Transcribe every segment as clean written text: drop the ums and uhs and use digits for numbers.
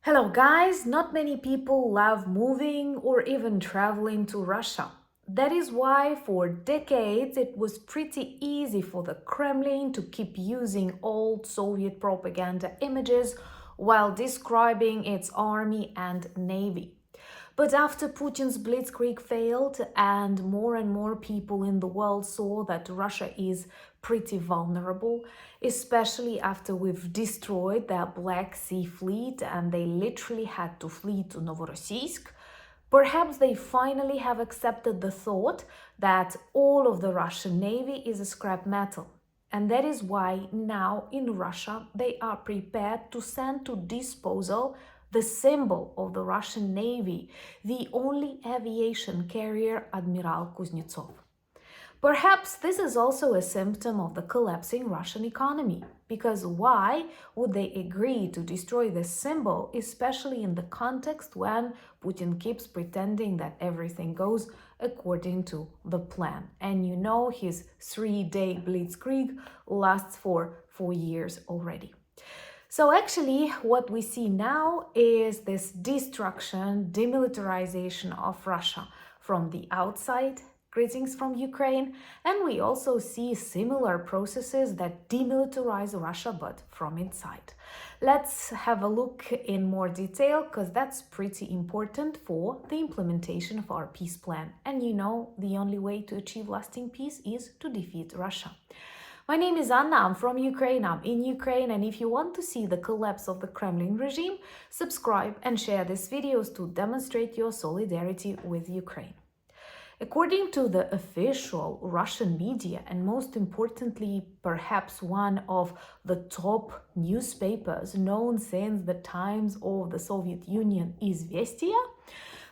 Hello guys, not many people love moving or even traveling to Russia. That is why for decades it was pretty easy for the Kremlin to keep using old Soviet propaganda images while describing its army and navy. But after Putin's blitzkrieg failed and more people in the world saw that Russia is pretty vulnerable, especially after we've destroyed their Black Sea fleet and they literally had to flee to Novorossiysk, perhaps they finally have accepted the thought that all of the Russian Navy is a scrap metal. And that is why now in Russia they are prepared to send to disposal the symbol of the Russian Navy, the only aviation carrier Admiral Kuznetsov. Perhaps this is also a symptom of the collapsing Russian economy, because why would they agree to destroy this symbol, especially in the context when Putin keeps pretending that everything goes according to the plan? And you know his 3-day blitzkrieg lasts for 4 years already. So actually, what we see now is this destruction, demilitarization of Russia from the outside. Greetings from Ukraine. And we also see similar processes that demilitarize Russia, but from inside. Let's have a look in more detail, because that's pretty important for the implementation of our peace plan. And you know, the only way to achieve lasting peace is to defeat Russia. My name is Anna, I'm from Ukraine, I'm in Ukraine, and if you want to see the collapse of the Kremlin regime, subscribe and share these videos to demonstrate your solidarity with Ukraine. According to the official Russian media, and most importantly, perhaps one of the top newspapers known since the times of the Soviet Union, Izvestia,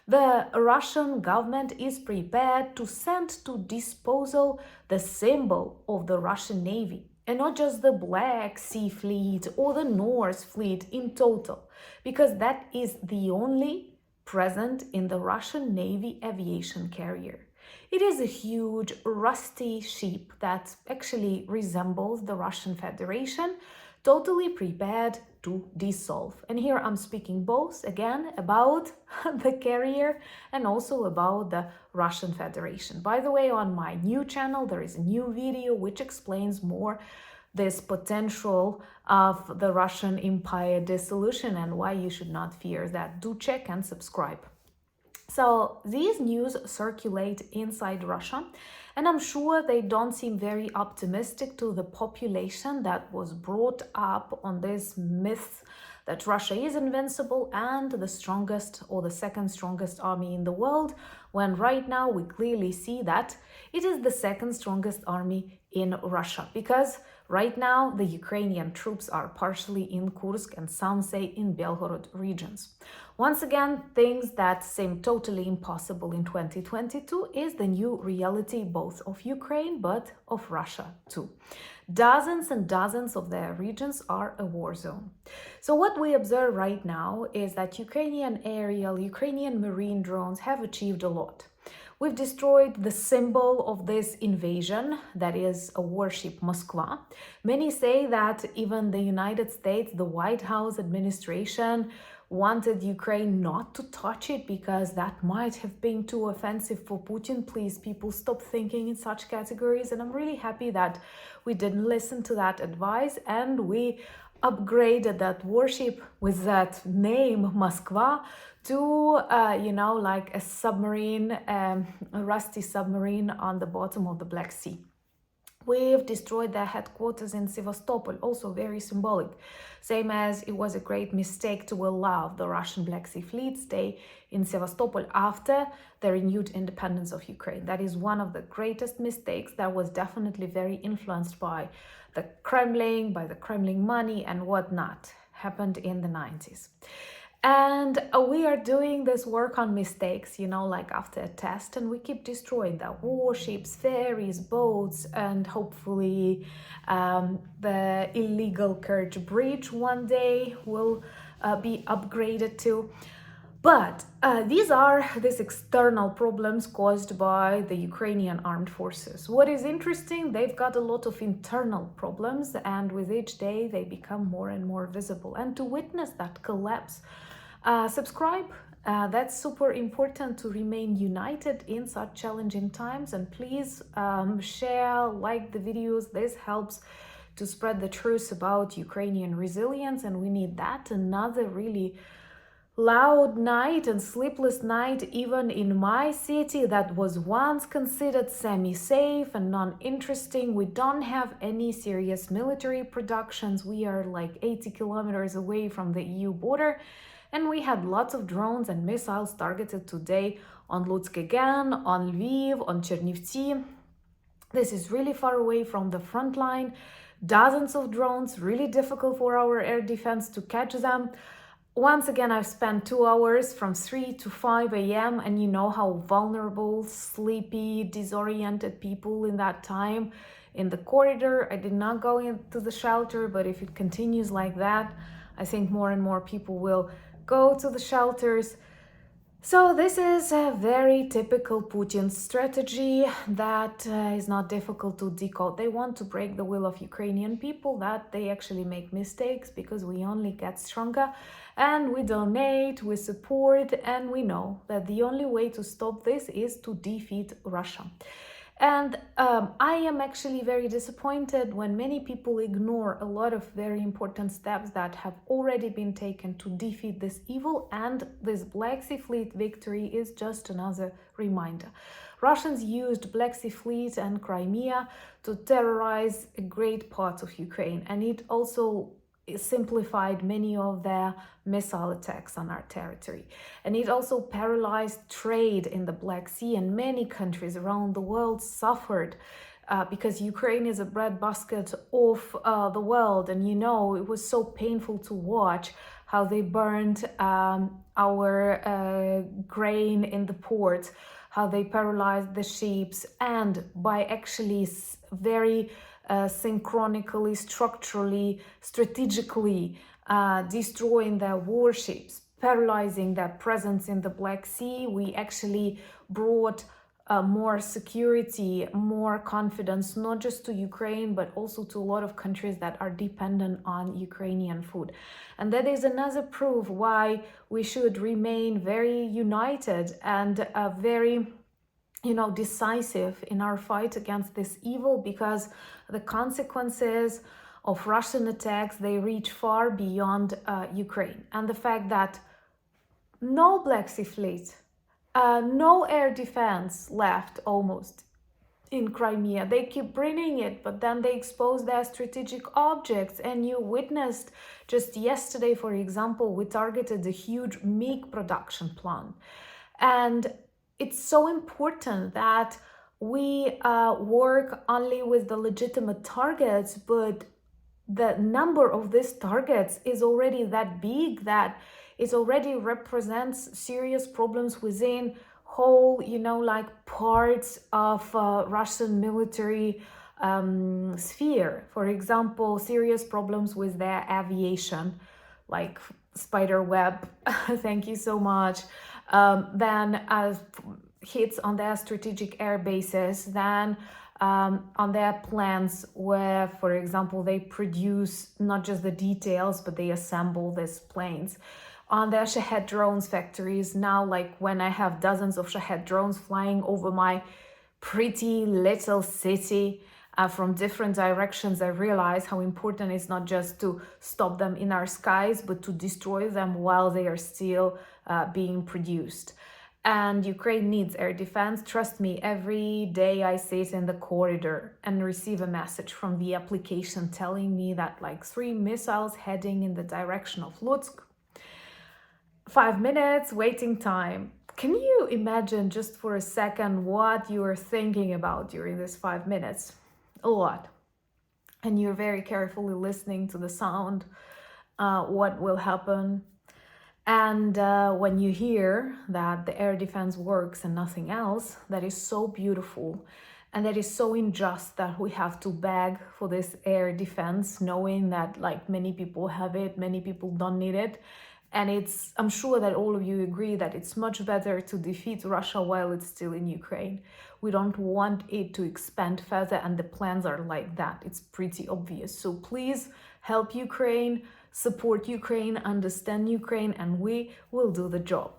the Russian government is prepared to send to disposal the symbol of the Russian Navy, and not just the Black Sea Fleet or the North Fleet in total, because that is the only present in the Russian Navy aviation carrier. It is a huge rusty ship that actually resembles the Russian Federation, totally prepared to dissolve. And here I'm speaking both again about the carrier and also about the Russian Federation. By the way, on my new channel there is a new video which explains more this potential of the Russian Empire dissolution and why you should not fear that. Do check and subscribe. So these news circulate inside Russia, and I'm sure they don't seem very optimistic to the population that was brought up on this myth that Russia is invincible and the strongest or the second strongest army in the world, when right now we clearly see that it is the second strongest army in Russia, because right now the Ukrainian troops are partially in Kursk and some say in Belgorod regions. Once again, things that seem totally impossible in 2022 is the new reality both of Ukraine but of Russia too. Dozens and dozens of their regions are a war zone. So what we observe right now is that Ukrainian aerial, Ukrainian marine drones have achieved a lot. We've destroyed the symbol of this invasion, that is a warship Moskva. Many say that even the United States, the White House administration, wanted Ukraine not to touch it because that might have been too offensive for Putin. Please, people, stop thinking in such categories. And I'm really happy that we didn't listen to that advice and we upgraded that warship with that name Moskva to like a submarine, a rusty submarine on the bottom of the Black Sea. We've destroyed their headquarters in Sevastopol, also very symbolic. Same as it was a great mistake to allow the Russian Black Sea Fleet stay in Sevastopol after the renewed independence of Ukraine. That is one of the greatest mistakes that was definitely very influenced by the Kremlin, by the Kremlin money and whatnot, happened in the 90s. And we are doing this work on mistakes, like after a test, and we keep destroying the warships, ferries, boats, and hopefully the illegal Kerch Bridge one day will be upgraded too. But these are these external problems caused by the Ukrainian armed forces. What is interesting, they've got a lot of internal problems, and with each day they become more and more visible. And to witness that collapse Subscribe. That's super important to remain united in such challenging times. And please share, like the videos. This helps to spread the truth about Ukrainian resilience, and we need that. Another really loud night and sleepless night even in my city that was once considered semi-safe and non-interesting. We don't have any serious military productions. We are like 80 kilometers away from the EU border, and we had lots of drones and missiles targeted today on Lutsk again, on Lviv, on Chernivtsi. This is really far away from the front line. Dozens of drones, really difficult for our air defense to catch them. Once again, I've spent 2 hours from 3 to 5 a.m. and you know how vulnerable, sleepy, disoriented people in that time in the corridor. I did not go into the shelter, but if it continues like that, I think more and more people will go to the shelters. So this is a very typical Putin strategy that is not difficult to decode. They want to break the will of Ukrainian people, that they actually make mistakes because we only get stronger and we donate, we support, and we know that the only way to stop this is to defeat Russia. And I am actually very disappointed when many people ignore a lot of very important steps that have already been taken to defeat this evil, and this Black Sea Fleet victory is just another reminder. Russians used Black Sea Fleet and Crimea to terrorize a great part of Ukraine, and it also simplified many of their missile attacks on our territory. And it also paralyzed trade in the Black Sea, and many countries around the world suffered because Ukraine is a breadbasket of the world. And you know, it was so painful to watch how they burned our grain in the ports, how they paralyzed the ships, and by actually very synchronically, structurally, strategically destroying their warships, paralyzing their presence in the Black Sea, we actually brought more security, more confidence, not just to Ukraine, but also to a lot of countries that are dependent on Ukrainian food. And that is another proof why we should remain very united and very decisive in our fight against this evil, because the consequences of Russian attacks, they reach far beyond Ukraine. And the fact that no Black Sea Fleet, no air defense left almost in Crimea. They keep bringing it, but then they expose their strategic objects. And you witnessed just yesterday, for example, we targeted a huge MiG production plant. And it's so important that we work only with the legitimate targets, but the number of these targets is already that big that it already represents serious problems within whole, parts of Russian military sphere. For example, serious problems with their aviation, like spider web. Thank you so much. Then hits on their strategic air bases, then on their plants where, for example, they produce not just the details, but they assemble these planes. On their Shahed drones factories, now like when I have dozens of Shahed drones flying over my pretty little city from different directions, I realize how important it's not just to stop them in our skies, but to destroy them while they are still being produced. And Ukraine needs air defense. Trust me, every day I sit in the corridor and receive a message from the application telling me that like 3 missiles heading in the direction of Lutsk. 5 minutes waiting time. Can you imagine just for a second what you are thinking about during this 5 minutes? A lot. And you're very carefully listening to the sound, what will happen. And when you hear that the air defense works and nothing else, that is so beautiful. And that is so unjust that we have to beg for this air defense, knowing that like many people have it, many people don't need it. And I'm sure that all of you agree that it's much better to defeat Russia while it's still in Ukraine. We don't want it to expand further, and the plans are like that. It's pretty obvious. So please help Ukraine, support Ukraine, understand Ukraine, and we will do the job.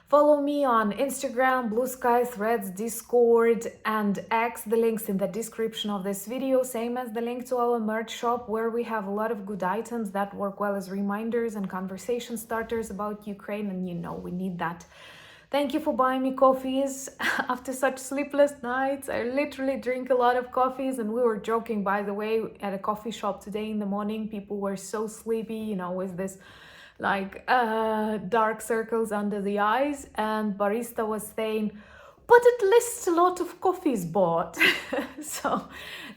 Follow me on Instagram, Blue Sky, Threads, Discord, and X. The link's in the description of this video, same as the link to our merch shop, where we have a lot of good items that work well as reminders and conversation starters about Ukraine, and you know we need that. Thank you for buying me coffees after such sleepless nights. I literally drink a lot of coffees, and we were joking, by the way, at a coffee shop today in the morning. People were so sleepy, you know, with this dark circles under the eyes, and barista was saying, but at least a lot of coffees bought. So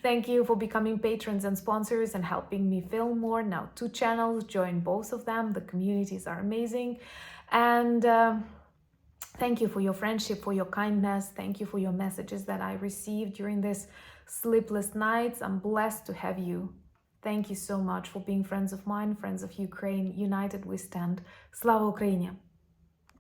thank you for becoming patrons and sponsors and helping me film more. Now 2 channels, join both of them. The communities are amazing. And thank you for your friendship, for your kindness. Thank you for your messages that I received during this sleepless nights. I'm blessed to have you. Thank you so much for being friends of mine, friends of Ukraine. United we stand. Slava Ukraini!